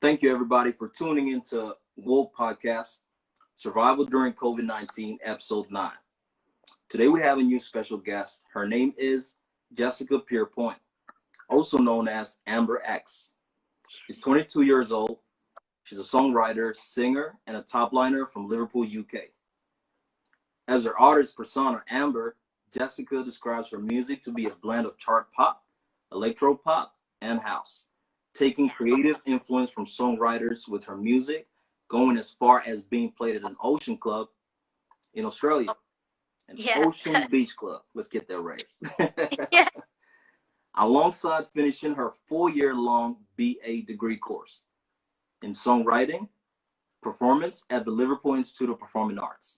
Thank you, everybody, for tuning into Woke Podcast, Survival During COVID-19, Episode 9. Today, we have a new special guest. Her name is Jessica Pierpoint, also known as Amber X. She's 22 years old. She's a songwriter, singer, and a top liner from Liverpool, UK. As her artist persona, Amber, Jessica describes her music to be a blend of chart pop, electro pop, and house, taking creative influence from songwriters with her music, going as far as being played at an ocean club in Australia. An ocean beach club. Let's get that right. Yeah. Alongside finishing her 4-year-long BA degree course in songwriting, performance at the Liverpool Institute of Performing Arts.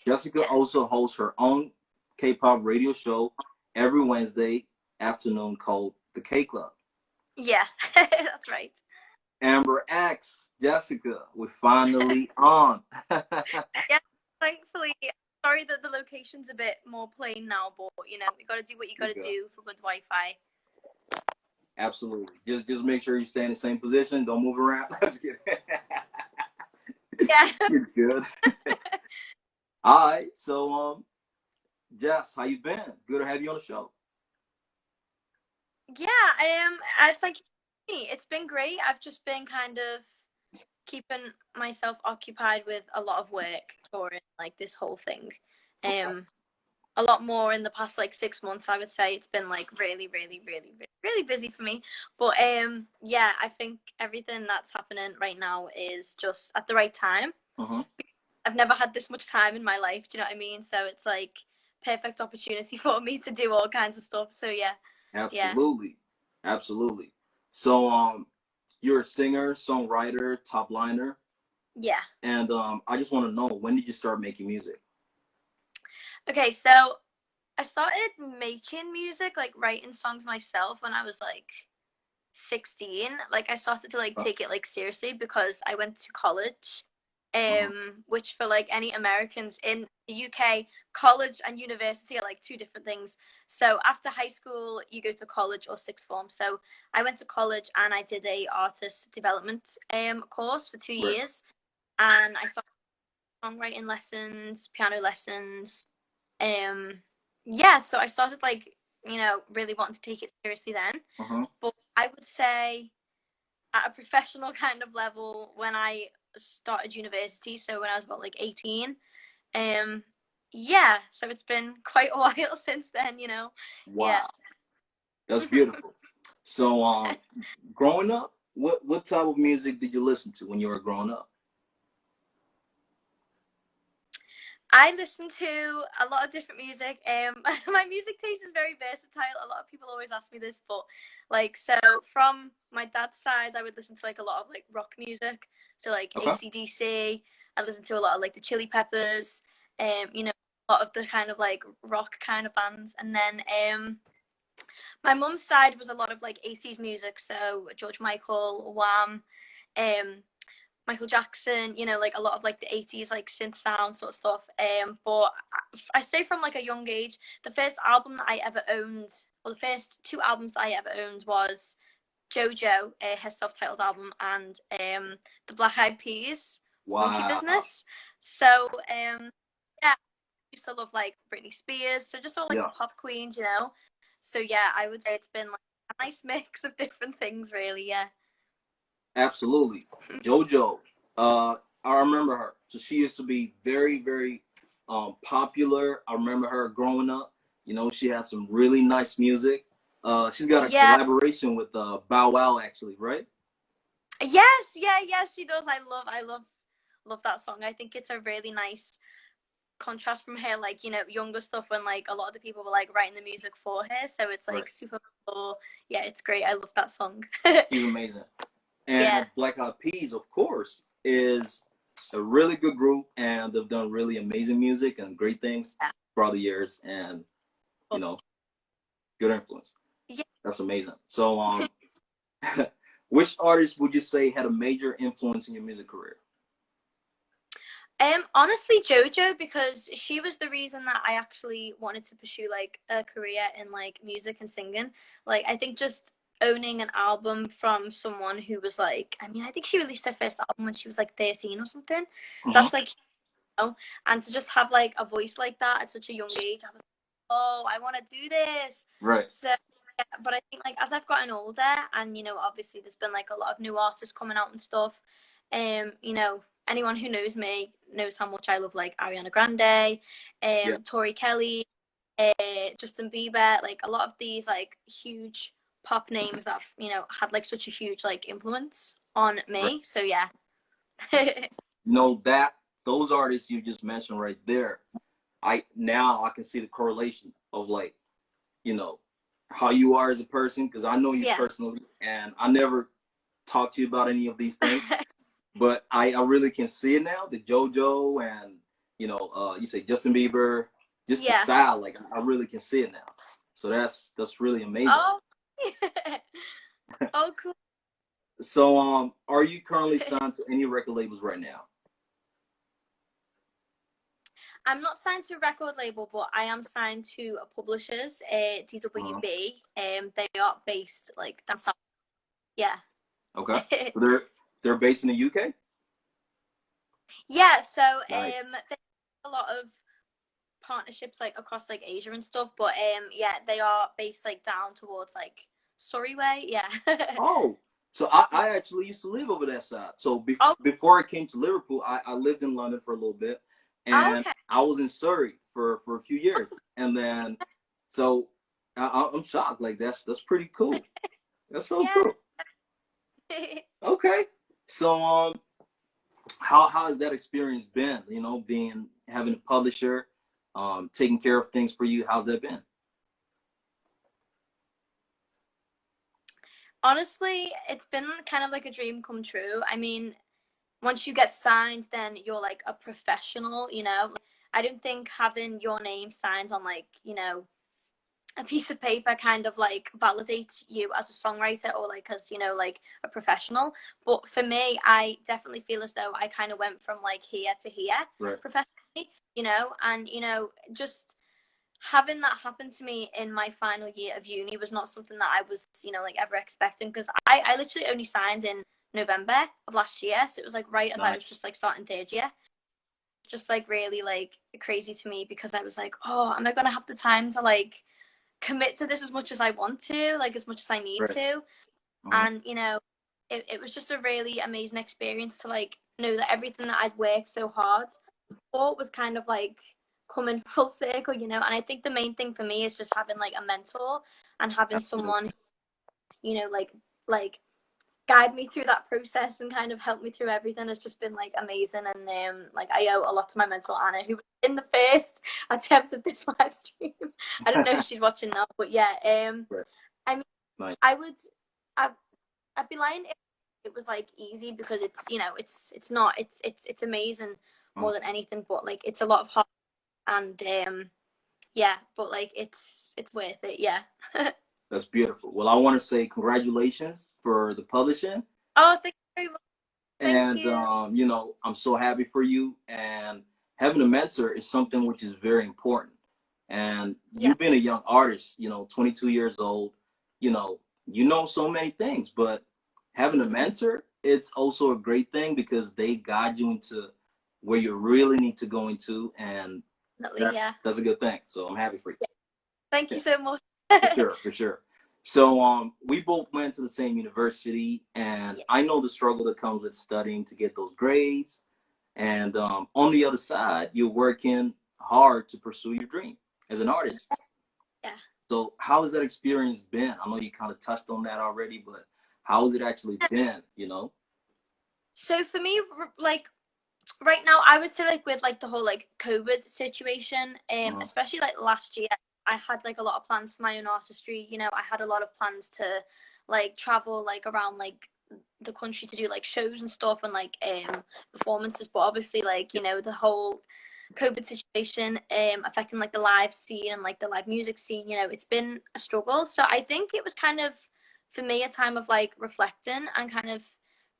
Jessica also hosts her own K-pop radio show every Wednesday afternoon called The K Club. Yeah, that's right. Amber X, Jessica, we're finally on. Yeah, thankfully. Sorry that the location's a bit more plain now, but you got to do what you got to do for good Wi-Fi. Absolutely. Just make sure you stay in the same position. Don't move around. Just kidding. Yeah. You're good. All right. So, Jess, how you been? Good to have you on the show. Yeah, I thank you. It's been great. I've just been kind of keeping myself occupied with a lot of work during like this whole thing. A lot more in the past like 6 months. I would say it's been like really busy for me. But yeah, I think everything that's happening right now is just at the right time. I've never had this much time in my life. Do you know what I mean? So it's like perfect opportunity for me to do all kinds of stuff. So yeah. Absolutely. So you're a singer, songwriter, top liner. Yeah. And I just want to know, when did you start making music? Okay, so I started making music, like writing songs myself when I was like 16. Like I started to like take it like seriously because I went to college, which for like any Americans in the UK, college and university are like two different things. So after high school, you go to college or sixth form. So I went to college and I did a artist development course for 2 years, and I started songwriting lessons, piano lessons. Yeah, so I started like, really wanting to take it seriously then. But I would say at a professional kind of level when I started university, so when I was about like 18. Yeah, so it's been quite a while since then, Wow. Yeah. That's beautiful. So growing up, what type of music did you listen to when you were growing up? I listen to a lot of different music. My music taste is very versatile. A lot of people always ask me this, but like, so from my dad's side, I would listen to like a lot of like rock music. So like AC/DC. I listen to a lot of like the Chili Peppers. A lot of the kind of like rock kind of bands. And then my mum's side was a lot of like 80s music. So George Michael, Wham, Michael Jackson, like a lot of like the 80s like synth sound sort of stuff. But I say from like a young age, the first album that I ever owned, or the first 2 albums that I ever owned, was Joji, her self-titled album, and the Black Eyed Peas, Monkey Business. So yeah, I used to love like Britney Spears, so just all like the pop queens, So yeah, I would say it's been like a nice mix of different things, really. Yeah. Absolutely. JoJo, I remember her. So she used to be very popular. I remember her growing up. She had some really nice music. She's got a collaboration with Bow Wow, actually, right? Yes, she does. I love that song. I think it's a really nice contrast from her like younger stuff, when like a lot of the people were like writing the music for her, so it's like super cool. Yeah, it's great. I love that song. She's amazing. And Black Eyed Peas, of course, is a really good group, and they've done really amazing music and great things throughout the years, and good influence. Yeah, that's amazing. So which artist would you say had a major influence in your music career? Honestly, Jojo, because she was the reason that I actually wanted to pursue like a career in like music and singing. Like I think just owning an album from someone who was like, I mean, I think she released her first album when she was like 13 or something. That's like, you know, and to just have like a voice like that at such a young age, I was like, oh, I want to do this. Right. So, yeah, but I think like as I've gotten older, and you know, obviously there's been like a lot of new artists coming out and stuff. You know, anyone who knows me knows how much I love like Ariana Grande, Tori Kelly, Justin Bieber, like a lot of these like huge pop names that have, you know, had like such a huge like influence on me. Right. So yeah. You know, that those artists you just mentioned right there, I can see the correlation of like, you know, how you are as a person, because I know you personally, and I never talked to you about any of these things, but I really can see it now. The JoJo and you know, you say Justin Bieber, just the style, like I really can see it now. So that's really amazing. Oh, oh, cool. So, are you currently signed to any record labels right now? I'm not signed to a record label, but I am signed to a publishers, DWB. They are based like down south. Yeah. Okay. So they're based in the UK? Yeah, so Nice. there's a lot of partnerships like across like Asia and stuff, but yeah, they are based like down towards like Surrey way. Yeah. Oh, so I actually used to live over that side. So before I came to Liverpool, I lived in London for a little bit, and I was in Surrey for a few years, and then so I'm shocked. Like that's pretty cool. That's so cool. Okay, so how has that experience been? You know, having a publisher, taking care of things for you. How's that been? Honestly, it's been kind of like a dream come true. I mean, once you get signed, then you're like a professional, you know. I don't think having your name signed on like, you know, a piece of paper kind of like validates you as a songwriter or like as, you know, like a professional. But for me, I definitely feel as though I kind of went from like here to here professionally, you know, and, you know, just having that happen to me in my final year of uni was not something that I was, you know, like ever expecting, because I literally only signed in November of last year. So it was like right as I was just like starting third year. Just like really like crazy to me, because I was like, oh, am I going to have the time to like commit to this as much as I want to, like as much as I need to? And, you know, it was just a really amazing experience to like know that everything that I'd worked so hard for was kind of like coming full circle, you know. And I think the main thing for me is just having like a mentor and having someone, you know, like guide me through that process and kind of help me through everything has just been like amazing. And like I owe a lot to my mentor Anna, who was in the first attempt of this live stream. I don't know if she's watching now, but yeah, I mean, I'd be lying if it was like easy, because it's, you know, it's not, it's amazing more than anything, but like it's a lot of hard, and yeah, but like it's worth it. Yeah. That's beautiful. Well, I want to say congratulations for the publishing. Oh, thank you very much. And you know, I'm so happy for you. And having a mentor is something which is very important. And you've been a young artist, you know, 22 years old, you know so many things, but having a mentor, it's also a great thing, because they guide you into where you really need to go into, and that's a good thing. So I'm happy for you. Thank you so much. For sure. So we both went to the same university, and I know the struggle that comes with studying to get those grades. And on the other side, you're working hard to pursue your dream as an artist. Yeah. So how has that experience been? I know you kind of touched on that already, but how has it actually been, you know? So for me, like right now, I would say like with like the whole like COVID situation, especially like last year, I had like a lot of plans for my own artistry. You know, I had a lot of plans to like travel like around like the country to do like shows and stuff and like performances. But obviously, like, you know, the whole COVID situation affecting like the live scene and like the live music scene, you know, it's been a struggle. So I think it was kind of for me a time of like reflecting and kind of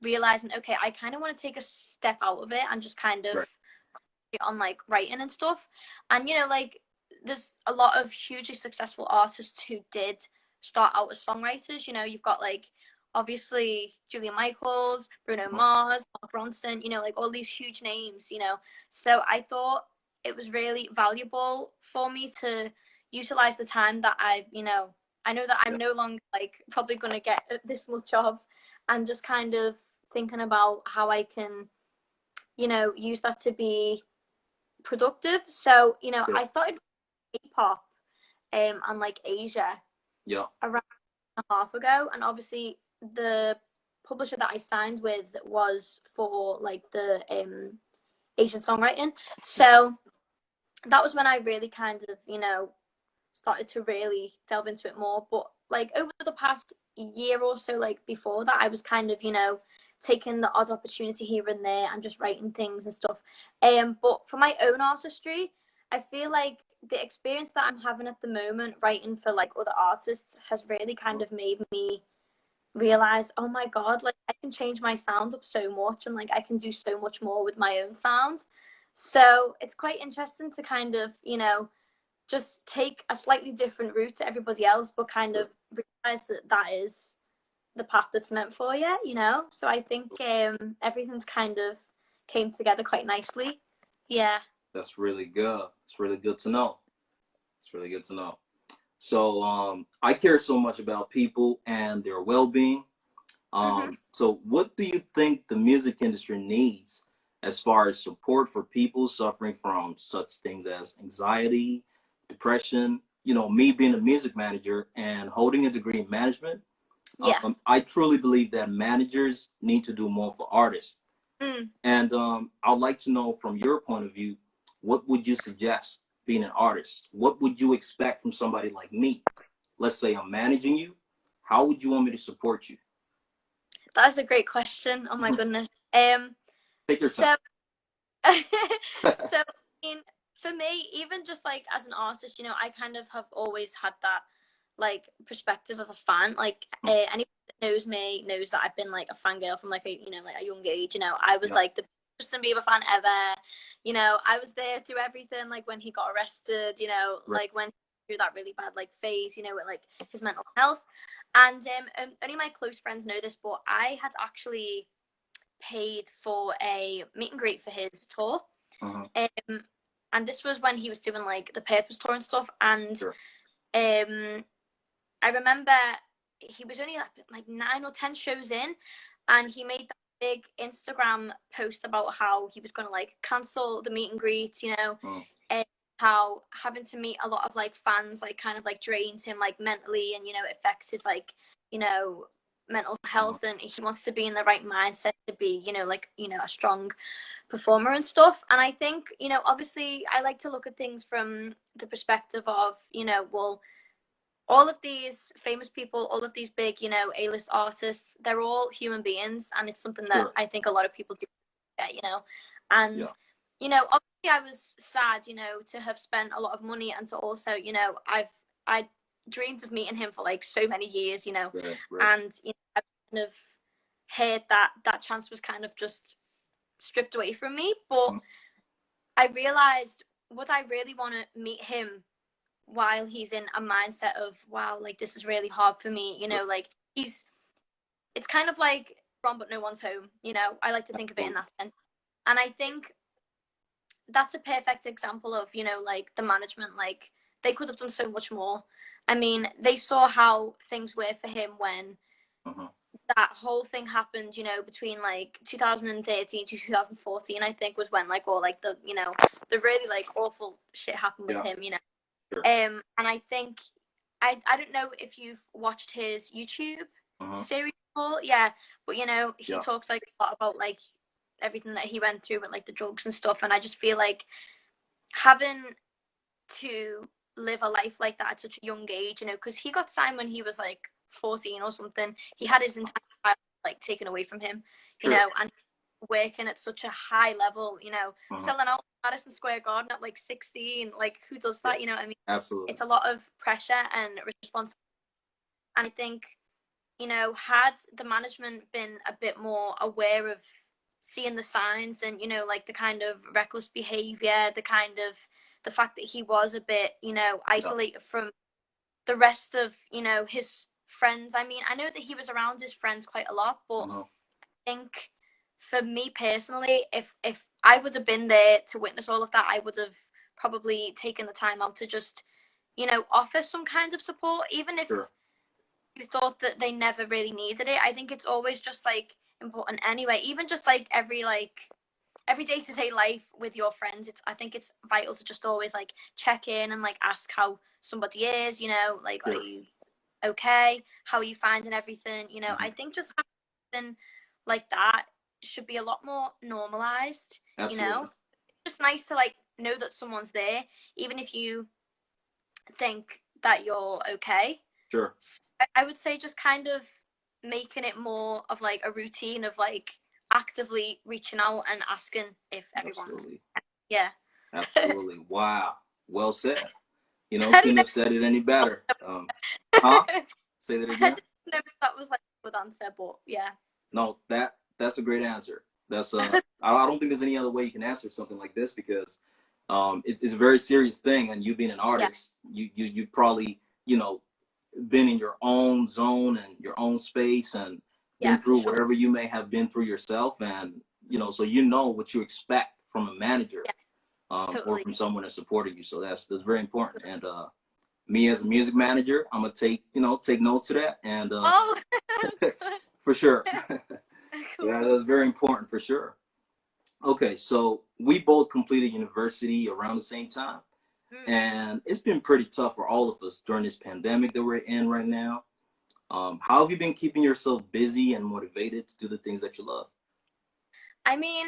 realizing, okay, I kind of want to take a step out of it and just kind of on like writing and stuff. And, you know, like there's a lot of hugely successful artists who did start out as songwriters. You know, you've got like obviously Julia Michaels, Bruno Mhm. Mars, Mark Ronson, you know, like all these huge names, you know. So I thought it was really valuable for me to utilize the time that I know that I'm Yeah. no longer like probably going to get this much of, and just kind of thinking about how I can, you know, use that to be productive. So, you know, Yeah. I started K-pop and like Asia Yeah. around a half ago, and obviously the publisher that I signed with was for like the Asian songwriting. So that was when I really kind of, you know, started to really delve into it more. But like over the past year or so, like before that, I was kind of, you know, taking the odd opportunity here and there and just writing things and stuff. But for my own artistry, I feel like the experience that I'm having at the moment writing for like other artists has really kind of made me realize, oh my god, like I can change my sound up so much, and like I can do so much more with my own sounds. So it's quite interesting to kind of, you know, just take a slightly different route to everybody else, but kind of realize that that is the path that's meant for you, you know. So I think everything's kind of came together quite nicely. Yeah. That's really good. It's really good to know. It's really good to know. So I care so much about people and their well-being. Mhm. So what do you think the music industry needs as far as support for people suffering from such things as anxiety, depression? You know, me being a music manager and holding a degree in management, Yeah. I truly believe that managers need to do more for artists. Mm. And I'd like to know from your point of view, what would you suggest being an artist? What would you expect from somebody like me? Let's say I'm managing you. How would you want me to support you? That's a great question. Oh my goodness. Take your time. So so I mean, for me, even just like as an artist, you know, I kind of have always had that like perspective of a fan. Like anyone that knows me knows that I've been like a fangirl from like a, you know, like a young age. You know, I was Yeah. like the Justin Bieber fan ever. You know, I was there through everything. Like when he got arrested. You know, Right. like when through that really bad like phase. You know, with like his mental health. And only my close friends know this, but I had actually paid for a meet and greet for his tour. Uh-huh. And this was when he was doing like the Purpose tour and stuff. And Sure. um, I remember he was only like 9 or 10 shows in, and he made that big Instagram post about how he was going to like cancel the meet and greet, you know, and how having to meet a lot of like fans like kind of like drains him like mentally, and you know it affects his like, you know, mental Uh-huh. health, and he wants to be in the right mindset to be, you know, like, you know, a strong performer and stuff. And I think, you know, obviously I like to look at things from the perspective of, you know, well, all of these famous people, all of these big, you know, A-list artists, they're all human beings, and it's something that Sure. I think a lot of people do get, you know. And, Yeah. you know, obviously I was sad, you know, to have spent a lot of money, and to also, you know, I dreamed of meeting him for like so many years, you know. Right. Right. And you know, I kind of heard that that chance was kind of just stripped away from me. But Mhm. I realized, would I really want to meet him while he's in a mindset of, wow, like this is really hard for me, you Sure. know, like it's kind of like from but no one's home, you know. I like to think of it in Absolutely. that sense. And I think that's a perfect example of, you know, like the management, like they could have done so much more. I mean, they saw how things were for him when Uh-huh. that whole thing happened, you know, between like 2013 to 2014, I think was when like all like the, you know, the really like awful shit happened with Yeah. him, you know. Sure. And I think I don't know if you've watched his YouTube Uh-huh. series before, yeah, but you know, he Yeah. talks like a lot about like everything that he went through with like the drugs and stuff, and I just feel like having to live a life like that at such a young age, you know, because he got signed when he was like 14 or something. He had his entire life like taken away from him, you Sure. know, and working at such a high level, you know, Uh-huh. selling out Madison Square Garden at like 16. Like, who does Yeah. that? You know what I mean? Absolutely. It's a lot of pressure and responsibility. And I think, you know, had the management been a bit more aware of seeing the signs, and, you know, like the kind of reckless behavior, the kind of the fact that he was a bit, you know, Yeah. isolated from the rest of, you know, his friends. I mean, I know that he was around his friends quite a lot, but I think for me personally, if I would have been there to witness all of that, I would have probably taken the time out to just, you know, offer some kind of support, even if you thought that they never really needed it. I think it's always just like important anyway, even just like every day-to-day life with your friends. I think it's vital to just always like check in and like ask how somebody is, you know, like, are you okay, how are you finding everything, you know. I think just having like that should be a lot more normalized. You know, it's just nice to like know that someone's there, even if you think that you're okay. So I would say just kind of making it more of like a routine of like actively reaching out and asking if everyone's Absolutely. Wow. Well said. You know, couldn't have said it any better. Huh? Say that again. No, that was like a good answer, but yeah. No, that's a great answer. That's I don't think there's any other way you can answer something like this, because it's a very serious thing, and you being an artist, you probably, you know, been in your own zone and your own space, and been through whatever you may have been through yourself, and you know, so you know what you expect from a manager, or from someone that's supporting you. So that's very important. And me as a music manager, I'm gonna take notes to that, and for sure. Yeah, that's very important for sure. Okay, so we both completed university around the same time, and it's been pretty tough for all of us during this pandemic that we're in right now. How have you been keeping yourself busy and motivated to do the things that you love? I mean,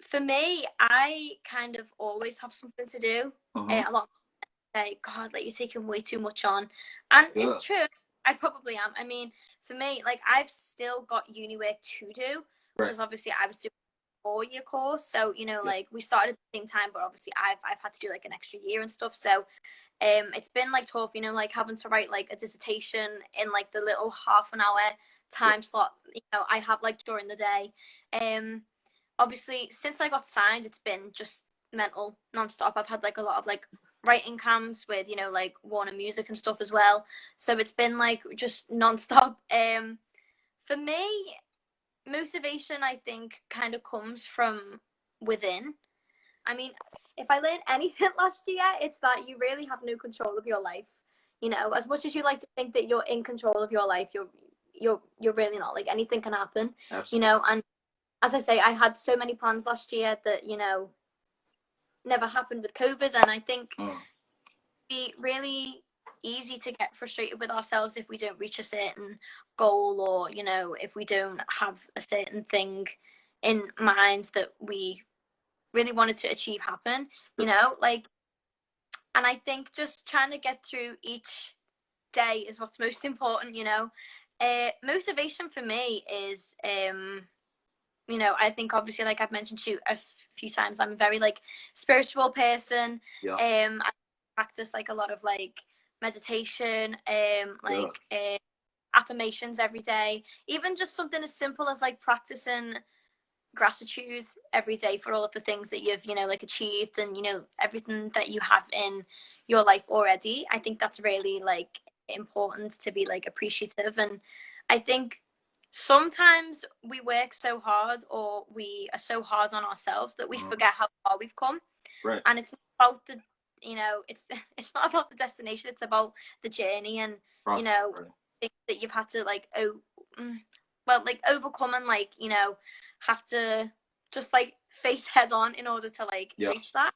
for me, I kind of always have something to do. A lot of people say, God, like, you're taking way too much on. And it's true. I probably am. I mean, for me, like, I've still got uni work to do, because obviously I was doing a 4-year course. So, you know, like, we started at the same time, but obviously I've had to do like an extra year and stuff. So it's been like tough, you know, like having to write like a dissertation in like the little half an hour time slot, you know, I have like during the day. Obviously since I got signed, it's been just mental nonstop. I've had like a lot of like writing camps with, you know, like Warner Music and stuff as well. So it's been like just nonstop. For me, motivation, I think, kind of comes from within. I mean, if I learned anything last year, it's that you really have no control of your life. You know, as much as you like to think that you're in control of your life, you're really not. Like, anything can happen. Absolutely. You know, and as I say, I had so many plans last year that, you know, never happened with COVID, and I think it'd be really easy to get frustrated with ourselves if we don't reach a certain goal, or, you know, if we don't have a certain thing in mind that we really wanted to achieve happen, you know, like. And I think just trying to get through each day is what's most important, you know. Motivation for me is, you know, I think obviously, like I've mentioned to you a few times, I'm a very like spiritual person. I practice like a lot of like meditation, affirmations every day. Even just something as simple as like practicing gratitude every day for all of the things that you've, you know, like achieved, and, you know, everything that you have in your life already. I think that's really like important, to be like appreciative. And I think sometimes we work so hard, or we are so hard on ourselves, that we forget how far we've come. And it's not about the, you know, it's not about the destination, it's about the journey, and you know, things that you've had to like like overcome, and like, you know, have to just like face head on in order to like reach that.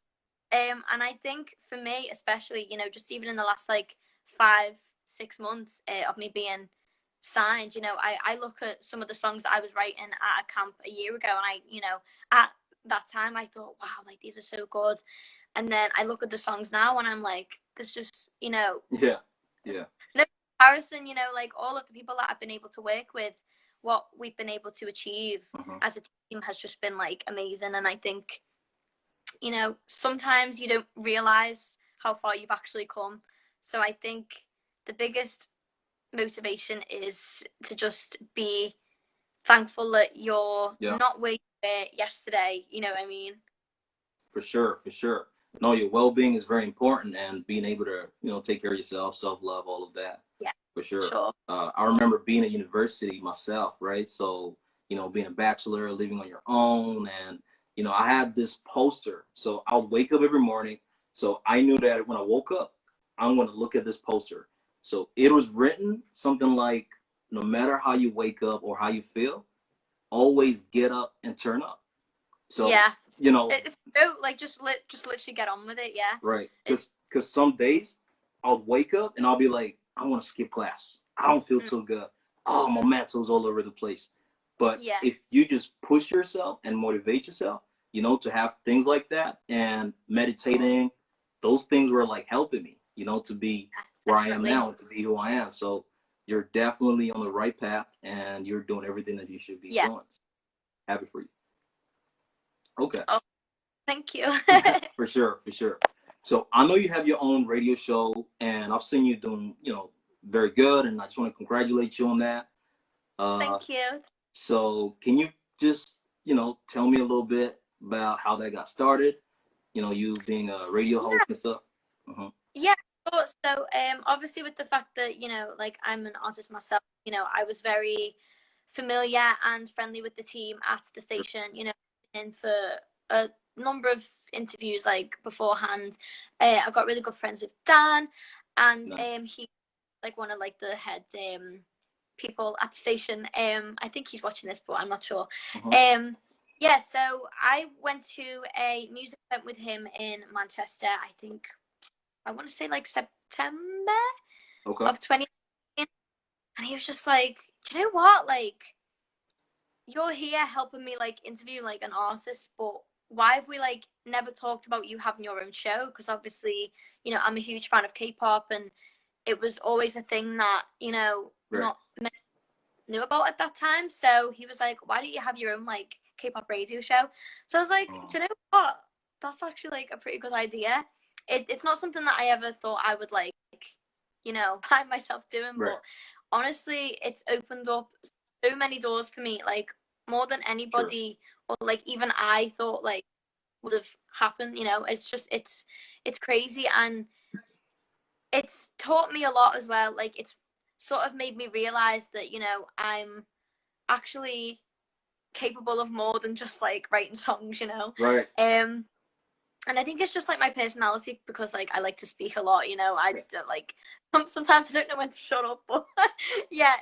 And I think for me especially, you know, just even in the last like 5-6 months of me being signed, you know, I look at some of the songs that I was writing at a camp a year ago, and I, you know, at that time I thought, wow, like these are so good. And then I look at the songs now and I'm like, there's just, you know, no comparison, you know, like all of the people that I've been able to work with, what we've been able to achieve as a team has just been like amazing. And I think, you know, sometimes you don't realize how far you've actually come. So I think the biggest motivation is to just be thankful that you're not where you were yesterday. You know what I mean? For sure, for sure. no, your well-being is very important, and being able to, take care of yourself, self-love, all of that, Yeah, for sure. sure. I remember being at university myself, right? So, being a bachelor, living on your own, and I had this poster. So I would wake up every morning. So I knew that when I woke up, I'm going to look at this poster. So it was written something like, no matter how you wake up or how you feel, always get up and turn up. So, Yeah, you know, it's so like just literally get on with it. Yeah, right. it's Because some days I'll wake up and I'll be like, I want to skip class. I don't feel mm, too good. Oh, my mental's all over the place. But yeah, if you just push yourself and motivate yourself, to have things like that, and meditating, those things were like helping me, to be where I am definitely. now and to be who I am. So you're definitely on the right path, and you're doing everything that you should be Yeah. doing. Happy for you. Okay. Oh, thank you. For sure, for sure. So I know you have your own radio show, and I've seen you doing, very good, and I just want to congratulate you on that. Uh, Thank you. so can you just, tell me a little bit about how that got started? You being a radio Yeah, host and stuff. Uh-huh. yeah. So, obviously with the fact that like I'm an artist myself, I was very familiar and friendly with the team at the station, and for a number of interviews like beforehand. I got really good friends with Dan, and Nice. he like one of like the head people at the station. I think he's watching this, but I'm not sure. Uh-huh. Yeah, so I went to a music event with him in Manchester. I want to say like September Okay. of 2019, and he was just like, "Do you know what? Like, you're here helping me like interview like an artist, but why have we like never talked about you having your own show? Because obviously, I'm a huge fan of K-pop, and it was always a thing that Right. not many knew about at that time." So he was like, "Why don't you have your own like K-pop radio show?" So I was like, "Do you know what? That's actually like a pretty good idea." It's not something that I ever thought I would like, find myself doing, Right. but honestly, it's opened up so many doors for me, like more than Sure. anybody or like even I thought like would have happened. It's just it's crazy, and it's taught me a lot as well. Like it's sort of made me realize that I'm actually capable of more than just like writing songs. Right. And I think it's just like my personality, because like I like to speak a lot. I Right. don't like sometimes I don't know when to shut up, but yeah.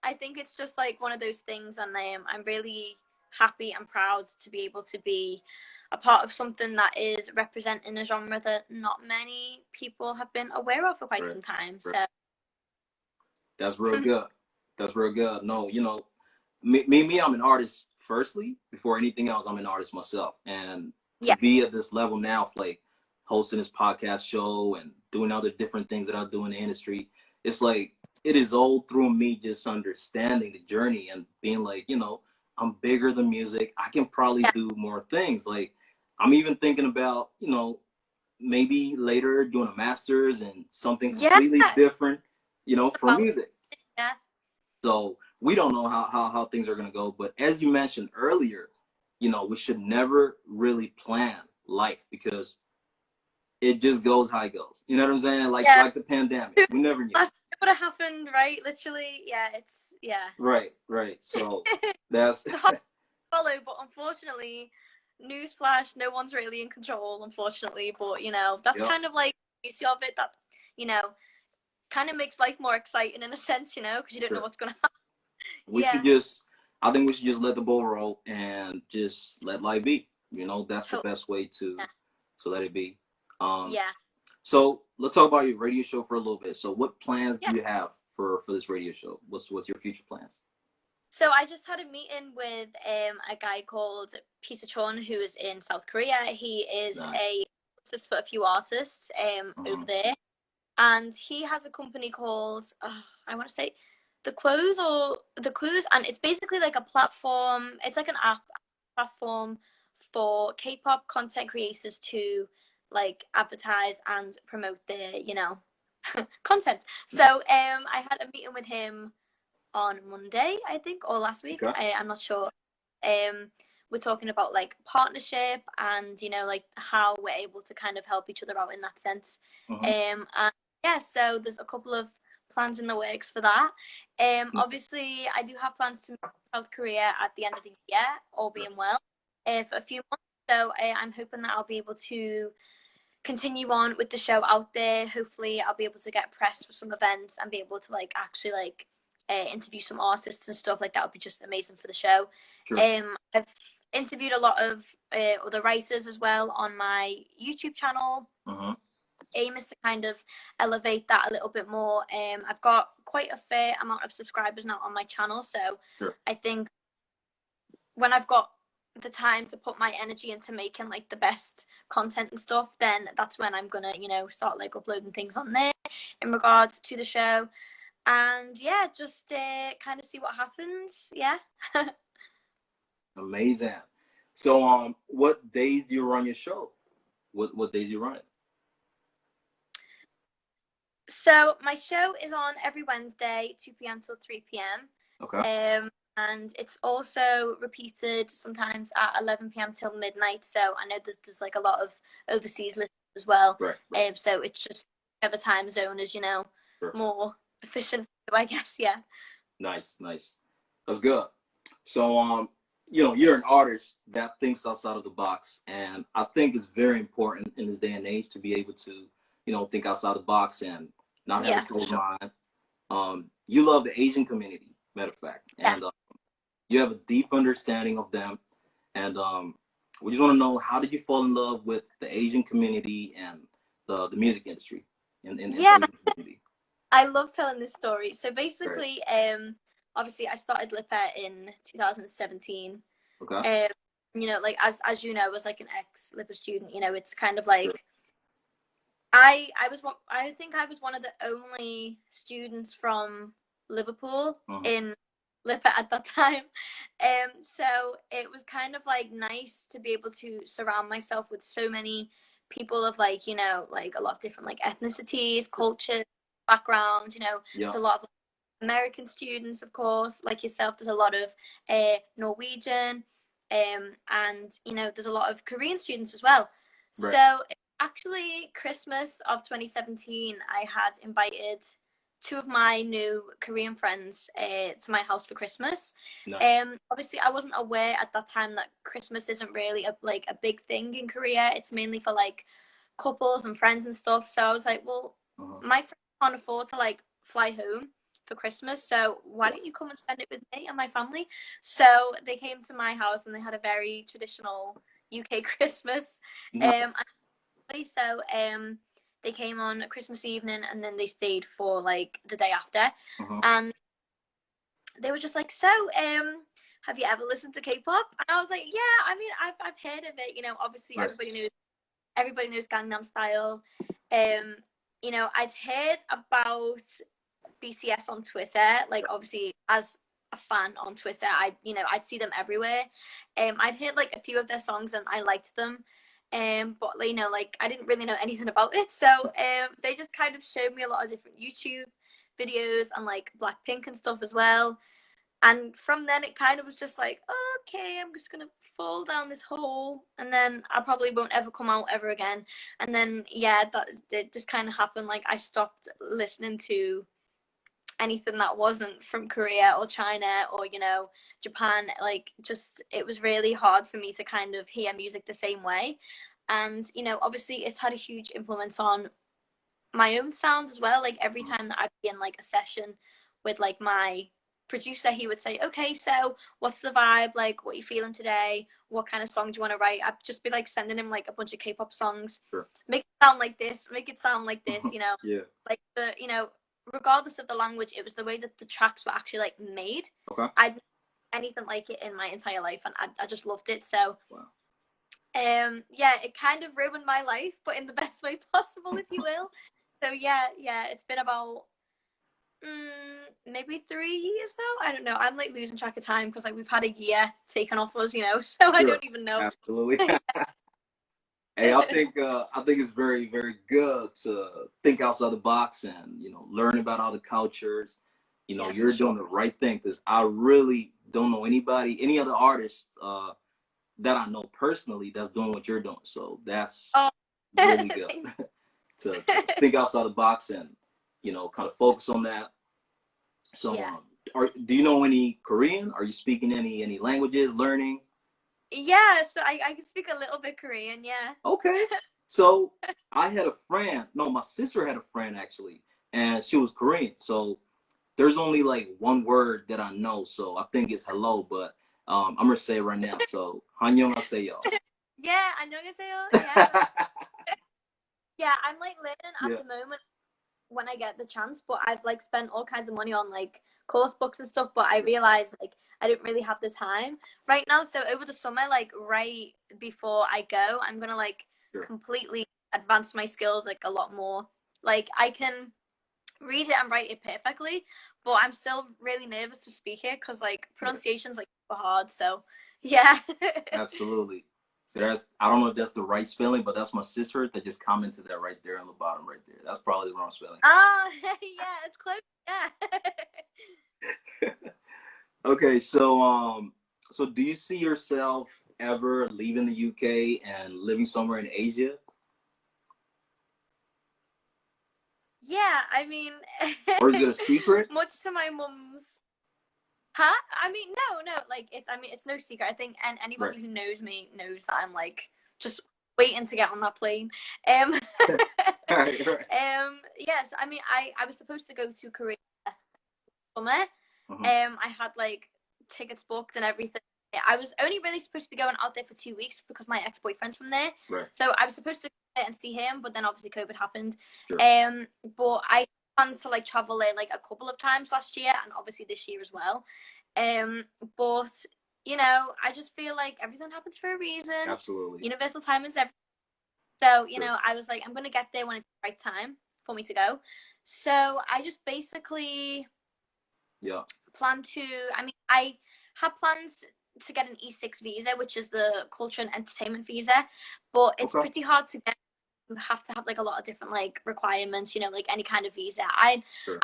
I think it's just like one of those things, and I'm really happy and proud to be able to be a part of something that is representing a genre that not many people have been aware of for quite Right. some time. Right. So That's real good. That's real good. No, me, I'm an artist firstly. Before anything else, I'm an artist myself. And to yeah, be at this level now, like hosting this podcast show and doing other different things that I do in the industry, it's like it is all through me just understanding the journey and being like, I'm bigger than music. I can probably yeah, do more things. Like I'm even thinking about, maybe later doing a master's and something yeah. completely different, from Well, music. yeah, So we don't know how things are going to go. But as you mentioned earlier, we should never really plan life because it just goes how it goes. You know what I'm saying? Like yeah. like the pandemic. We never knew. That would have happened, right? Literally, yeah. It's yeah. Right, right. So that's It's hard to follow, but unfortunately, newsflash, no one's really in control, unfortunately. But that's yep. kind of like the beauty of it. That you know, kind of makes life more exciting in a sense, because you don't know Sure. what's gonna happen. We should Yeah, just I think we should just let the ball roll and just let life be. That's the totally. best way Yeah, to let it be. Um yeah, So let's talk about your radio show for a little bit. So what plans yeah. do you have for this radio show? What's your future plans? So I just had a meeting with a guy called Peter Chon, who is in South Korea. He is Nice. a artist for a few artists over Uh-huh. there, and he has a company called I want to say the Clues, and it's basically like a platform. It's like an app platform for K-pop content creators to like advertise and promote their content. So Nice. I had a meeting with him on Monday, I think, or last week. Okay. I'm not sure. Um, we're talking about like partnership and, you know, like how we're able to kind of help each other out in that sense. And yeah, so there's a couple of plans in the works for that. Obviously, I do have plans to move to South Korea at the end of the year, all being well, for a few months. So I'm hoping that I'll be able to continue on with the show out there. Hopefully, I'll be able to get press for some events and be able to like actually like interview some artists and stuff like that. Would be just amazing for the show. Sure. I've interviewed a lot of other writers as well on my YouTube channel. Aim is to kind of elevate that a little bit more. I've got quite a fair amount of subscribers now on my channel, so Sure. I think when I've got the time to put my energy into making like the best content and stuff, then that's when I'm gonna, you know, start like uploading things on there in regards to the show. And yeah, just kind of see what happens. Yeah. Amazing. So what days do you run your show? What days do you run it? So my show is on every Wednesday, 2 p.m. till 3 p.m. Okay. And it's also repeated sometimes at 11 p.m. till midnight. So I know there's like a lot of overseas listeners as well. Right. So it's just whatever time zone is, you know, Sure. more efficient, I guess. Yeah. Nice. That's good. So you know, you're an artist that thinks outside of the box, and I think it's very important in this day and age to be able to, you know, think outside the box and not have a closed mind. You love the Asian community, matter of fact, and you have a deep understanding of them. And we just want to know, how did you fall in love with the Asian community and the music industry in the Asian community? I love telling this story. So basically, obviously I started Lipper in 2017. Okay. You know, like as you know, as like an ex-Lipper student, you know, it's kind of like I think I was one of the only students from Liverpool in Lipper at that time. So it was kind of like nice to be able to surround myself with so many people of like, you know, like a lot of different like ethnicities, cultures, backgrounds, you know. There's a lot of American students, of course, like yourself. There's a lot of Norwegian, and you know, there's a lot of Korean students as well. So actually, Christmas of 2017, I had invited 2 of my new Korean friends to my house for Christmas. Obviously, I wasn't aware at that time that Christmas isn't really a big thing in Korea. It's mainly for like couples and friends and stuff. So I was like, well, my friends can't afford to like fly home for Christmas, so why don't you come and spend it with me and my family? So they came to my house and they had a very traditional UK Christmas. So they came on a Christmas evening and then they stayed for like the day after. And they were just like, so have you ever listened to K-pop? And I was like, yeah, I mean, I've heard of it, you know. Obviously everybody knows Gangnam Style. You know, I'd heard about BTS on Twitter, like obviously as a fan on Twitter, I'd see them everywhere. I'd heard like a few of their songs and I liked them. But you know, like I didn't really know anything about it. So they just kind of showed me a lot of different YouTube videos on like Blackpink and stuff as well. And from then it kind of was just like, okay, I'm just gonna fall down this hole and then I probably won't ever come out ever again. And then it just kind of happened. Like I stopped listening to anything that wasn't from Korea or China or, you know, Japan. Like just it was really hard for me to kind of hear music the same way. And, you know, obviously it's had a huge influence on my own sound as well. Like every time that I'd be in like a session with like my producer, he would say, okay, so what's the vibe, like what are you feeling today, what kind of song do you want to write? I'd just be like sending him like a bunch of K-pop songs. Make it sound like this, make it sound like this, you know. Like the, you know, regardless of the language, it was the way that the tracks were actually like made. I'd never anything like it in my entire life, and I just loved it. So yeah, it kind of ruined my life, but in the best way possible, if you will. So yeah, it's been about maybe 3 years now. I don't know. I'm like losing track of time because like we've had a year taken off us, you know. So I don't even know. Absolutely. Hey, I think it's very, very good to think outside the box and, you know, learn about other cultures. You know, you're doing the right thing, because I really don't know any other artist that I know personally that's doing what you're doing. So that's Oh, really good to think outside the box and, you know, kind of focus on that. So, yeah. do you know any Korean? Are you speaking any languages, learning? Yeah, so I can speak a little bit Korean, yeah. Okay. So I had a friend, no, my sister had a friend actually, and she was Korean. So there's only like one word that I know. So I think it's hello, but I'm gonna say it right now. So 안녕하세요. Yeah, 안녕하세요. Yeah. Yeah, I'm like learning at Yeah. the moment when I get the chance, but I've like spent all kinds of money on like course books and stuff, but I realized like I didn't really have the time right now. So over the summer, like right before I go, I'm gonna like Sure. completely advance my skills like a lot more. Like I can read it and write it perfectly, but I'm still really nervous to speak it because like pronunciation's like super hard. So yeah. Absolutely. So that's, I don't know if that's the right spelling, but that's my sister that just commented that right there on the bottom right there. That's probably the wrong spelling. Oh, yeah, it's close. Yeah. Okay, so do you see yourself ever leaving the UK and living somewhere in Asia? Yeah, I mean, Or is it a secret? much to my mum's. Huh? I mean, no, like it's. I mean, it's no secret. I think, and anybody Right. who knows me knows that I'm like just waiting to get on that plane. Right, right. Yes. I mean, I was supposed to go to Korea summer. I had like tickets booked and everything. I was only really supposed to be going out there for 2 weeks because my ex-boyfriend's from there. Right. So I was supposed to go there and see him, but then obviously COVID happened. Sure. But I planned to like travel there like a couple of times last year and obviously this year as well. But you know, I just feel like everything happens for a reason. Absolutely. Universal timing is everything. So, you Sure. know, I was like, I'm gonna get there when it's the right time for me to go. So I just basically plan to, I mean, I had plans to get an E6 visa, which is the culture and entertainment visa, but it's pretty hard to get. You have to have like a lot of different like requirements, you know, like any kind of visa. I've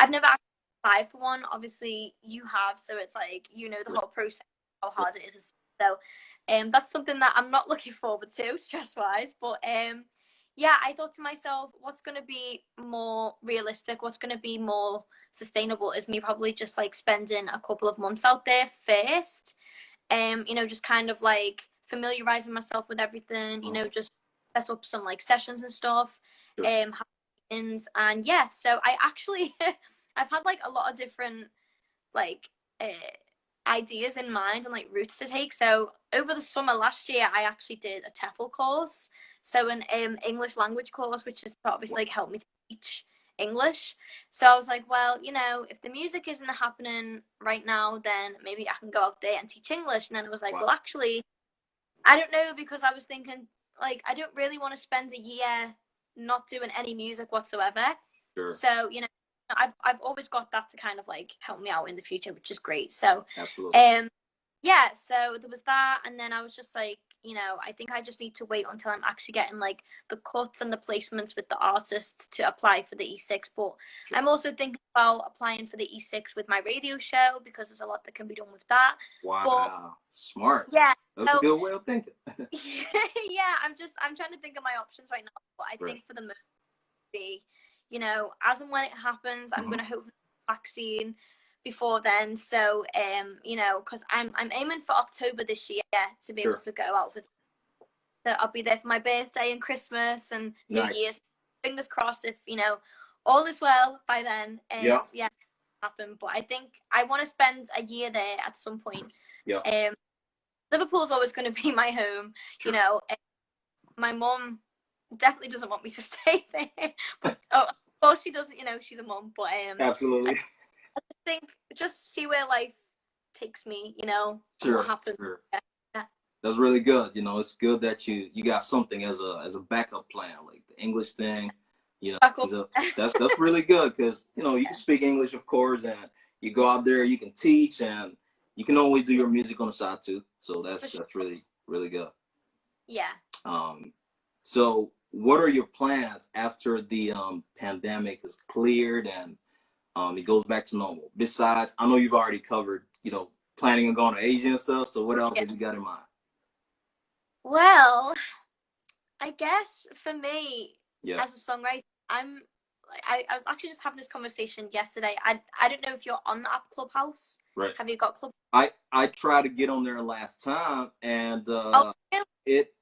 never actually applied for one. Obviously you have, so it's like, you know, the whole process, how hard it is. So that's something that I'm not looking forward to stress wise, but yeah, I thought to myself, what's going to be more realistic, what's going to be more sustainable is me probably just like spending a couple of months out there first, you know, just kind of like familiarizing myself with everything, you know, just set up some like sessions and stuff, and yeah, so I actually I've had like a lot of different like ideas in mind and like routes to take. So over the summer last year, I actually did a TEFL course, so an English language course, which has obviously like helped me to teach English. So I was like, well, you know, if the music isn't happening right now, then maybe I can go out there and teach English. And then I was like, well, actually, I don't know, because I was thinking like I don't really want to spend a year not doing any music whatsoever. Sure. So, you know, I've always got that to kind of like help me out in the future, which is great. So absolutely. Yeah, so there was that, and then I was just like, you know, I think I just need to wait until I'm actually getting like the cuts and the placements with the artists to apply for the E6. But I'm also thinking about applying for the E6 with my radio show, because there's a lot that can be done with that. Wow, but, smart. Yeah, that's a good way of thinking. yeah, I'm trying to think of my options right now, but I think for the most be, you know, as and when it happens, I'm gonna hope for the vaccine before then. So you know, because I'm aiming for October this year to be able to go out for, so I'll be there for my birthday and Christmas and New Year's. Fingers crossed, if you know all is well by then. Yeah, happen. But I think I want to spend a year there at some point. Liverpool's always going to be my home. You know, my mum definitely doesn't want me to stay there, but of course she doesn't. You know, she's a mum. But absolutely. I think just see where life takes me. You know, and what happens. Yeah. That's really good. You know, it's good that you got something as a backup plan, like the English thing. You know, that's really good, because you know you can speak English, of course, and you go out there, you can teach, and you can always do your music on the side too. So that's really good. Yeah. So what are your plans after the pandemic is cleared and it goes back to normal? Besides, I know you've already covered, you know, planning on going to Asia and stuff. So what else have you got in mind? Well, I guess for me, Yeah. as a songwriter, I was actually just having this conversation yesterday. I don't know if you're on the app Clubhouse. Right. Have you got Club? I tried to get on there last time, and Oh, it,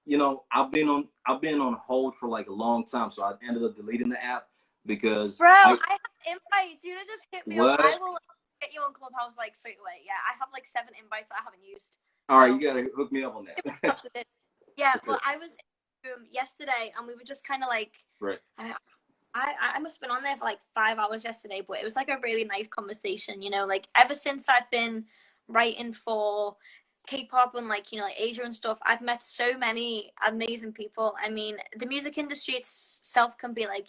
I've been on hold for like a long time, so I ended up deleting the app because bro, I have invites. You know, just hit me up. I what? will get you on Clubhouse like straight away. Yeah, I have like 7 invites that I haven't used. All right, So you gotta hook me up on that. yeah, For well, sure. I was in the room yesterday, and we were just kind of like, Right. I must have been on there for like 5 hours yesterday, but it was like a really nice conversation. You know, like ever since I've been writing for K-pop and like like Asia and stuff, I've met so many amazing people. I mean, the music industry itself can be like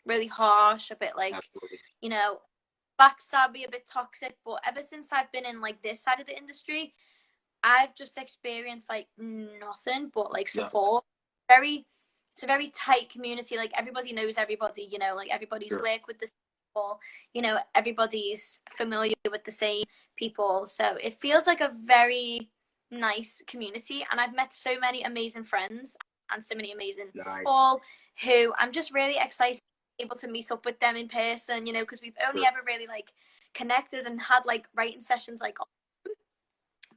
really harsh, a bit like Absolutely. backstabby, a bit toxic. But ever since I've been in like this side of the industry, I've just experienced like nothing but like support. Very, it's a very tight community. Like everybody knows everybody. Like everybody's Sure. work with the people. Everybody's familiar with the same people. So it feels like a very nice community, and I've met so many amazing friends and so many amazing people who I'm just really excited to be able to meet up with them in person. Because we've only ever really like connected and had like writing sessions like.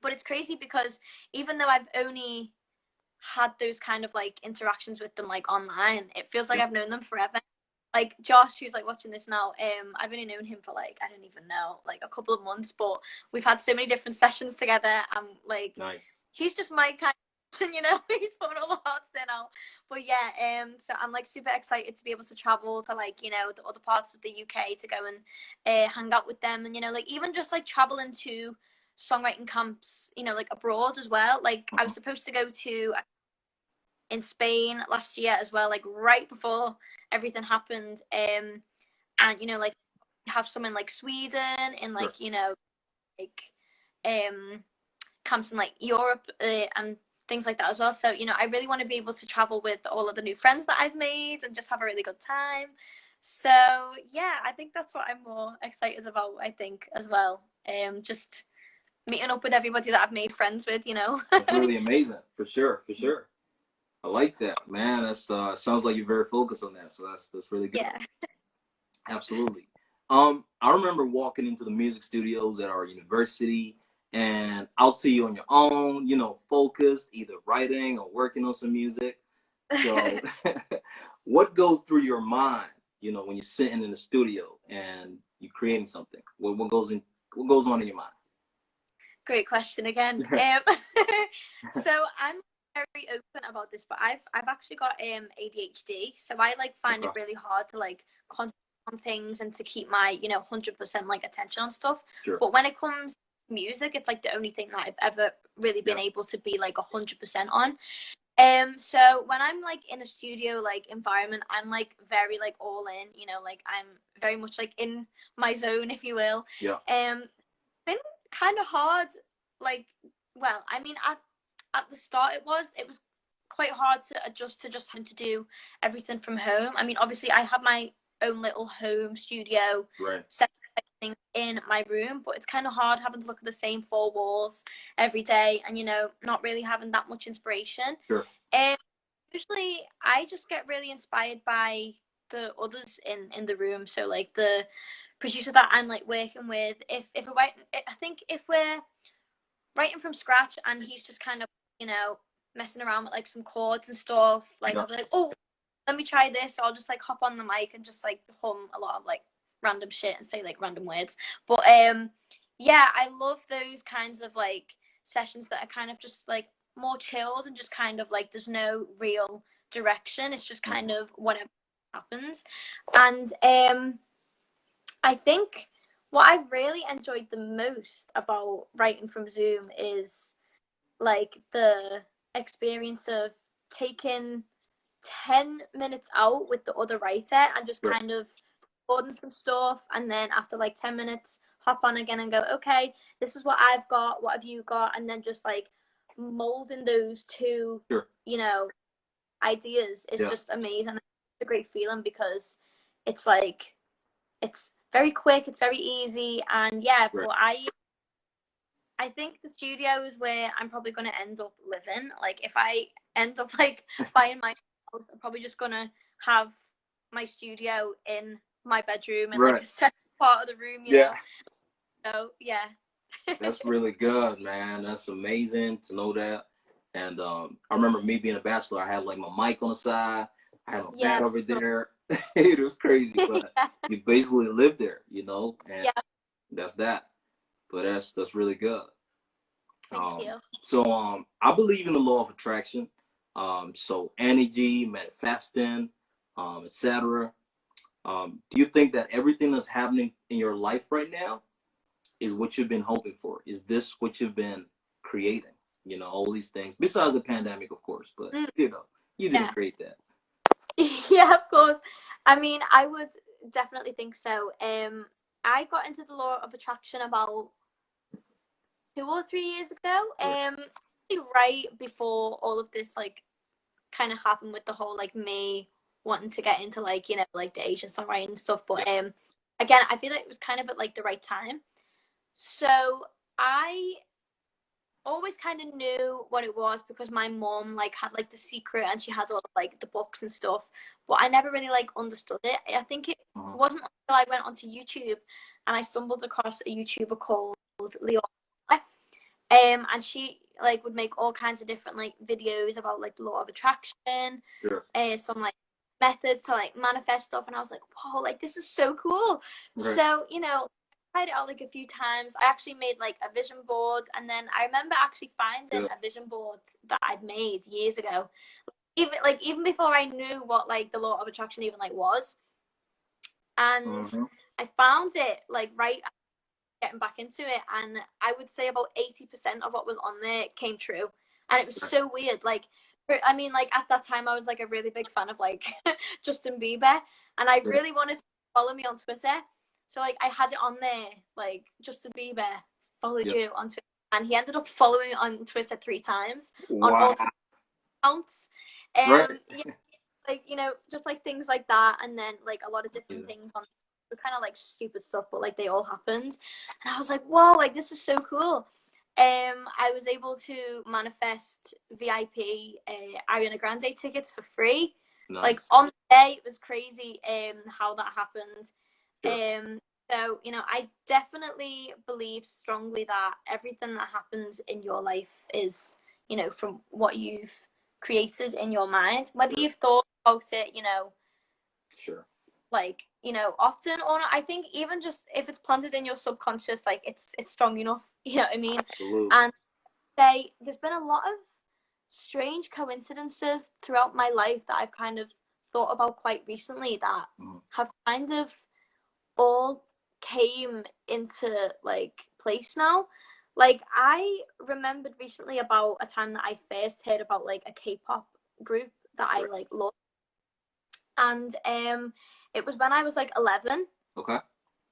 But it's crazy because even though I've only had those kind of like interactions with them like online, it feels like I've known them forever. Like Josh, who's like watching this now, I've only known him for like I don't even know, like a couple of months, but we've had so many different sessions together. And like he's just my kind of, he's putting all the hearts there now. But yeah, so I'm like super excited to be able to travel to like the other parts of the UK to go and hang out with them, and like even just like traveling to songwriting camps, like abroad as well. Like I was supposed to go to in Spain last year as well, like right before everything happened. And like have some in like Sweden and like like camps in like Europe and things like that as well. So I really want to be able to travel with all of the new friends that I've made and just have a really good time. So yeah, I think that's what I'm more excited about. I think as well, just meeting up with everybody that I've made friends with. That's really amazing, for sure. I like that, man. That's sounds like you're very focused on that, so that's really good. Yeah. Absolutely. I remember walking into the music studios at our university, and I'll see you on your own, focused, either writing or working on some music. So, what goes through your mind, when you're sitting in the studio and you're creating something? What goes on in your mind? Great question again. So I'm very open about this, but I've actually got ADHD, so I like find it really hard to like concentrate on things and to keep my 100% like attention on stuff. Sure. But when it comes to music, it's like the only thing that I've ever really been able to be like 100% on. So when I'm like in a studio like environment, I'm like very like all in, like I'm very much like in my zone, if you will. Yeah. Been kind of hard, like, well, I mean, at the start it was quite hard to adjust to just having to do everything from home. I mean, obviously I have my own little home studio set thing in my room, but it's kind of hard having to look at the same 4 walls every day and not really having that much inspiration. Sure. Usually I just get really inspired by the others in the room, so like the producer that I'm like working with, if we're writing, I think if we're writing from scratch and he's just kind of messing around with like some chords and stuff, like I'll be like, oh, let me try this. So I'll just like hop on the mic and just like hum a lot of like random shit and say like random words. But yeah, I love those kinds of like sessions that are kind of just like more chilled and just kind of like there's no real direction. It's just kind of whatever happens. And I think what I really enjoyed the most about writing from Zoom is like the experience of taking 10 minutes out with the other writer and just kind of recording some stuff, and then after like 10 minutes hop on again and go, okay, this is what I've got, what have you got, and then just like molding those two ideas is just amazing. It's a great feeling because it's like it's very quick, it's very easy, and but I I think the studio is where I'm probably going to end up living. Like, if I end up like buying my house, I'm probably just going to have my studio in my bedroom and like a separate part of the room, you know. So yeah. That's really good, man. That's amazing to know that. And I remember me being a bachelor, I had like my mic on the side, I had my bed over there. It was crazy, but you basically live there, you know, and that's that. But that's really good. Thank you. So I believe in the law of attraction. So energy, manifesting, etc. Do you think that everything that's happening in your life right now is what you've been hoping for? Is this what you've been creating? You know, all these things, besides the pandemic, of course, but you know, you didn't create that. Yeah, of course. I mean, I would definitely think so. I got into the law of attraction about 2 or 3 years ago. Right before all of this like kind of happened with the whole like me wanting to get into like, you know, like the Asian songwriting stuff. But again, I feel like it was kind of at like the right time. So I always kind of knew what it was because my mom like had like The Secret and she had all like the books and stuff, but I never really like understood it. I think it wasn't until I went onto YouTube and I stumbled across a YouTuber called Leo, and she like would make all kinds of different like videos about like the law of attraction, some like methods to like manifest stuff, and I was like, whoa, like this is so cool. So, you know, tried it out like a few times. I actually made like a vision board, and then I remember actually finding a vision board that I'd made years ago, even before I knew what like the law of attraction even like was. And I found it like right getting back into it, and I would say about 80% of what was on there came true. And it was so weird. Like, I mean, like at that time I was like a really big fan of like Justin Bieber, and I really wanted to follow me on Twitter. So like I had it on there, like Justin Bieber followed you on Twitter, and he ended up following me on Twitter 3 times on all accounts. Yeah, like, you know, just like things like that, and then like a lot of different things on kind of like stupid stuff, but like they all happened, and I was like, whoa, like this is so cool. I was able to manifest VIP Ariana Grande tickets for free. Like on the day, it was crazy how that happened. So, you know, I definitely believe strongly that everything that happens in your life is, you know, from what you've created in your mind, whether you've thought about it, you know, like, you know, often or not. I think even just if it's planted in your subconscious, like it's strong enough, you know what I mean? And there's been a lot of strange coincidences throughout my life that I've kind of thought about quite recently that have kind of all came into like place now. Like I remembered recently about a time that I first heard about like a K-pop group that I like loved, and it was when I was like 11.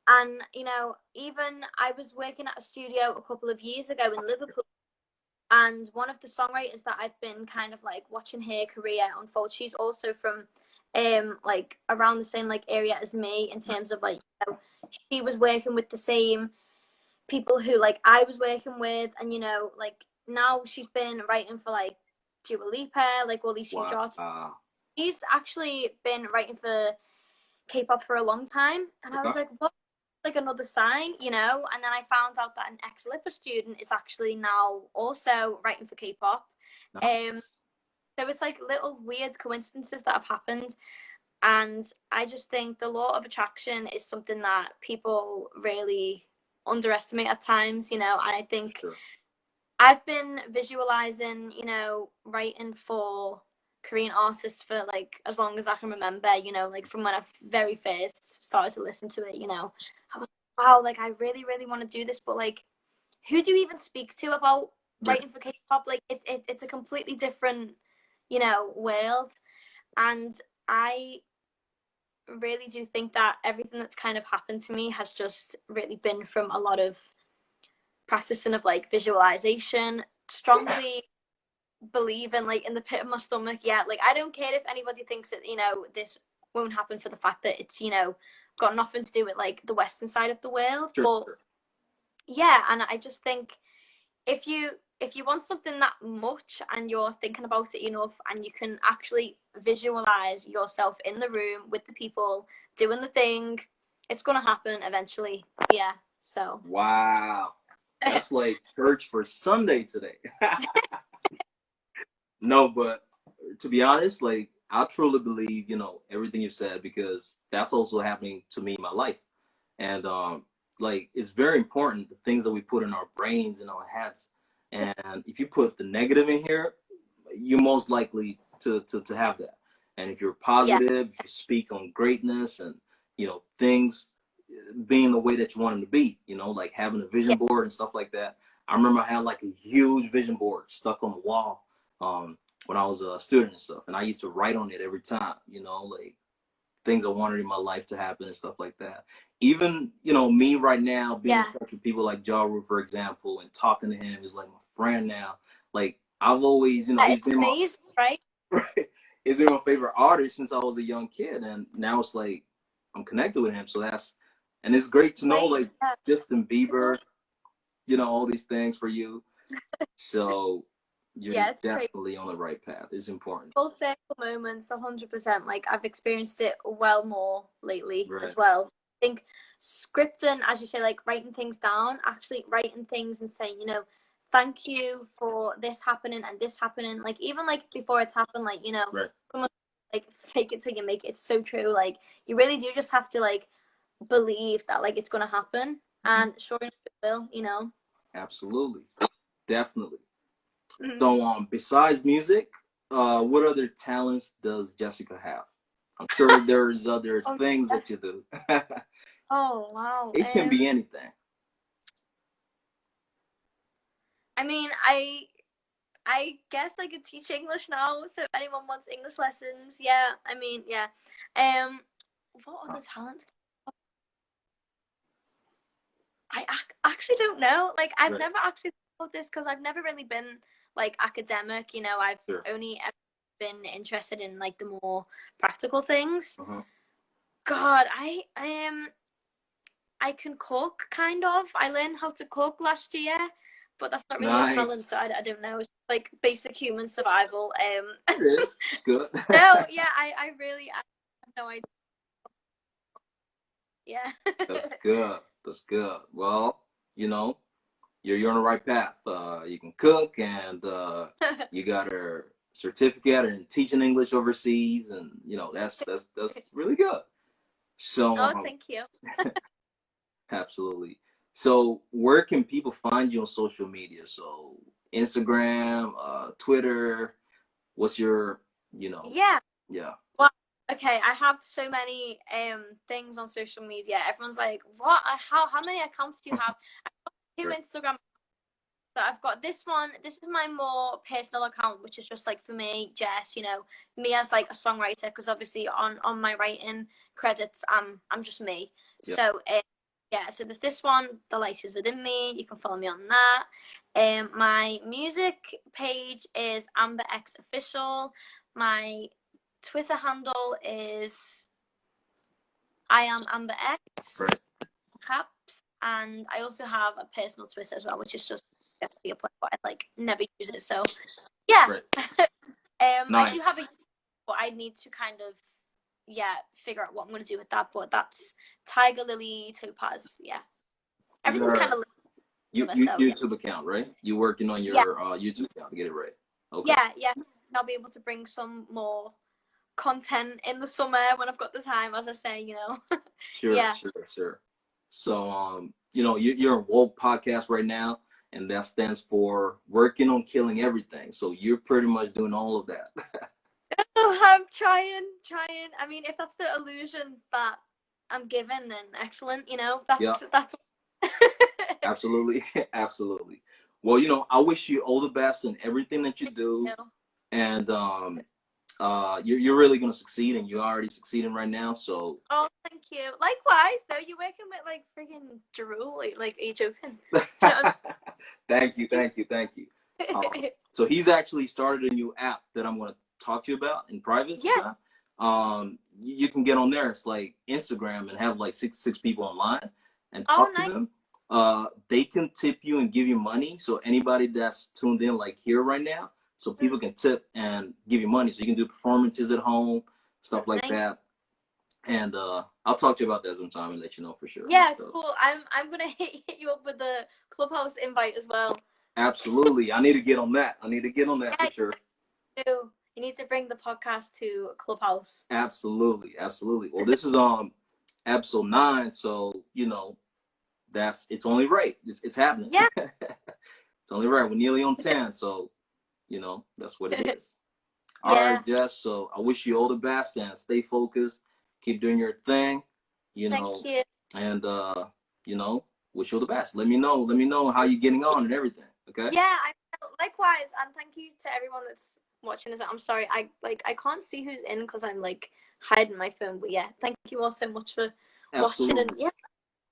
And you know, even I was working at a studio a couple of years ago in Liverpool, and one of the songwriters that I've been kind of like watching her career unfold, she's also from like around the same like area as me in terms of like, you know, she was working with the same people who like I was working with, and you know, like now she's been writing for like Dua Lipa, like all these huge artists. She's actually been writing for K-pop for a long time, and I was like, what? Like another sign, you know. And then I found out that an ex-Lipa student is actually now also writing for K-pop. So it's like little weird coincidences that have happened, and I just think the law of attraction is something that people really underestimate at times, you know. And I think I've been visualizing, you know, writing for Korean artists for like as long as I can remember, you know, like from when I very first started to listen to it, you know. I was like, wow, like I really, really want to do this, but like who do you even speak to about writing for K-pop? Like it's a completely different, you know, world. And I really do think that everything that's kind of happened to me has just really been from a lot of practicing of like visualization, strongly believing like in the pit of my stomach, yeah, like I don't care if anybody thinks that, you know, this won't happen for the fact that it's, you know, got nothing to do with like the Western side of the world. But yeah, and I just think, if you want something that much and you're thinking about it enough and you can actually visualize yourself in the room with the people doing the thing, it's gonna happen eventually. Yeah. So Wow. That's like church for Sunday today. No, but to be honest, like I truly believe, everything you said because that's also happening to me in my life. And like it's very important the things that we put in our brains and our heads. And if you put the negative in here, you're most likely to have that. And if you're yeah, positive, if you speak on greatness and things being the way that you want them to be, like having a vision yeah, board and stuff like that. I remember I had like a huge vision board stuck on the wall when I was a student and stuff, and I used to write on it every time, like things I wanted in my life to happen and stuff like that. Even me right now being in yeah. touch with people like Jaru, for example, and talking to him is like my friend now. Like I've always, he's It's been my amazing, right? right. He's been my favorite artist since I was a young kid, and now it's like I'm connected with him. So and it's great to know like Amazing. Yeah. Justin Bieber, all these things for you. So you're Yeah, it's great. definitely on the right path. It's important. Full circle moments, 100%. Like I've experienced it well more lately Right. as well. I think scripting, as you say, like writing things down, actually writing things and saying, thank you for this happening and this happening. Like even like before it's happened, like Right. someone like fake it till you make it. It's so true. Like you really do just have to like believe that like it's gonna happen, Mm-hmm. and sure enough it will. Absolutely. Definitely. Mhm. So besides music, what other talents does Jessica have? I'm sure there's other Oh, things yeah. that you do. Oh wow. It can be anything. I mean, I guess I could teach English now, so if anyone wants English lessons, yeah. I mean, yeah. Um, what other talents? I actually don't know. Like, I've Right. never actually thought about this because I've never really been like academic. I've Sure. only ever been interested in like the more practical things. Uh-huh. God, I can cook kind of. I learned how to cook last year, but that's not really a talent, so Nice. I don't know. It's like basic human survival. It is. It's good. No, yeah, I really I have no idea. Yeah. That's good. That's good. Well, you're on the right path. You can cook, and you got a certificate in teaching English overseas, and that's really good. So Oh, thank you. absolutely. So where can people find you on social media? So Instagram, Twitter. What's your, Yeah. yeah. Well, okay, I have so many things on social media. Everyone's like, "What? How many accounts do you have?" I've got two Right. Instagram. So I've got this one. This is my more personal account, which is just like for me, Jess. Me as like a songwriter, because obviously on my writing credits, I'm just me. Yeah. So yeah. So there's this one, The Light Is Within Me. You can follow me on that. My music page is Amber X Official. My Twitter handle is I am Amber X Right. caps, and I also have a personal Twitter as well, which is just Pierpoint, but I like never use it. So yeah, Right. I do have Nice. a, but I need to kind of figure out what I'm going to do with that. But that's Tiger Lily Topaz. Yeah, everything's kind Your of so yeah, YouTube account, right? You working on yeah, your YouTube account to get it right. Okay. yeah. I'll be able to bring some more content in the summer when I've got the time, as I say. Sure, Yeah. sure, sure. So, you're on Woke Podcast right now, and that stands for working on killing everything. So you're pretty much doing all of that. Oh, I'm trying. I mean, if that's the illusion that I'm given, then excellent. Yeah, That's. absolutely, absolutely. Well, I wish you all the best in everything that you do, No. and you're really gonna succeed, and you're already succeeding right now. So, Oh, thank you. Likewise, though, you're working with like freaking Drew. Like, are you joking? thank you, thank you, thank you. So he's actually started a new app that I'm going to talk to you about in private Yeah. sometime. You can get on there. It's like Instagram and have like six people online and Oh, talk to nice. them. they can tip you and give you money. So anybody that's tuned in like here right now, so people can tip and give you money. So you can do performances at home, stuff like that. And I'll talk to you about that sometime and let you know for sure. Yeah, cool. I'm gonna hit you up with the Clubhouse invite as well. Absolutely. I need to get on that. For sure. You need to bring the podcast to Clubhouse. Absolutely. Well, this is episode 9, so you know it's only right. It's happening. Yeah. It's only right. We're nearly on 10, so you know that's what it is. All right, Jess. So I wish you all the best and stay focused. Keep doing your thing. Thank you. And wish you all the best. Let me know how you're getting on and everything. Okay. Yeah, likewise, and thank you to everyone that's watching this. I'm sorry, I can't see who's in because I'm like hiding my phone. But yeah, thank you all so much for watching. And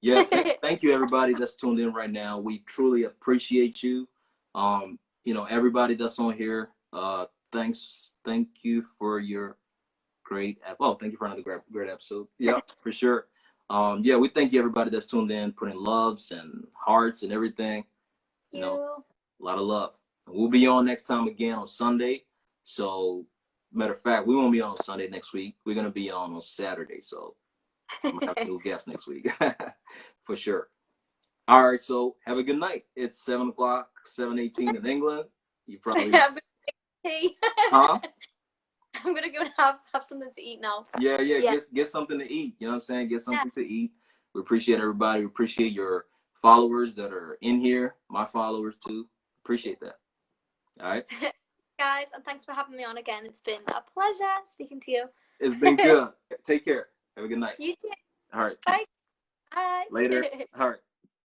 yeah, thank you everybody that's tuned in right now. We truly appreciate you. Everybody that's on here. Thank you for your great. Thank you for another great episode. Yeah, for sure. We thank you everybody that's tuned in, putting loves and hearts and everything. You know, a lot of love. We'll be on next time again on Sunday. So, matter of fact, we won't be on Sunday next week. We're gonna be on Saturday. So, I'm gonna have to do a guest next week for sure. All right. So, have a good night. It's 7 o'clock, 7:18 in England. You probably. Huh? I'm gonna go and have something to eat now. Yeah. Get something to eat. You know what I'm saying? Get something to eat. We appreciate everybody. We appreciate your followers that are in here. My followers too. Appreciate that. All right. Guys, and thanks for having me on again. It's been a pleasure speaking to you. It's been good. Take care. Have a good night. You too. All right. Bye. Bye. Later. All right.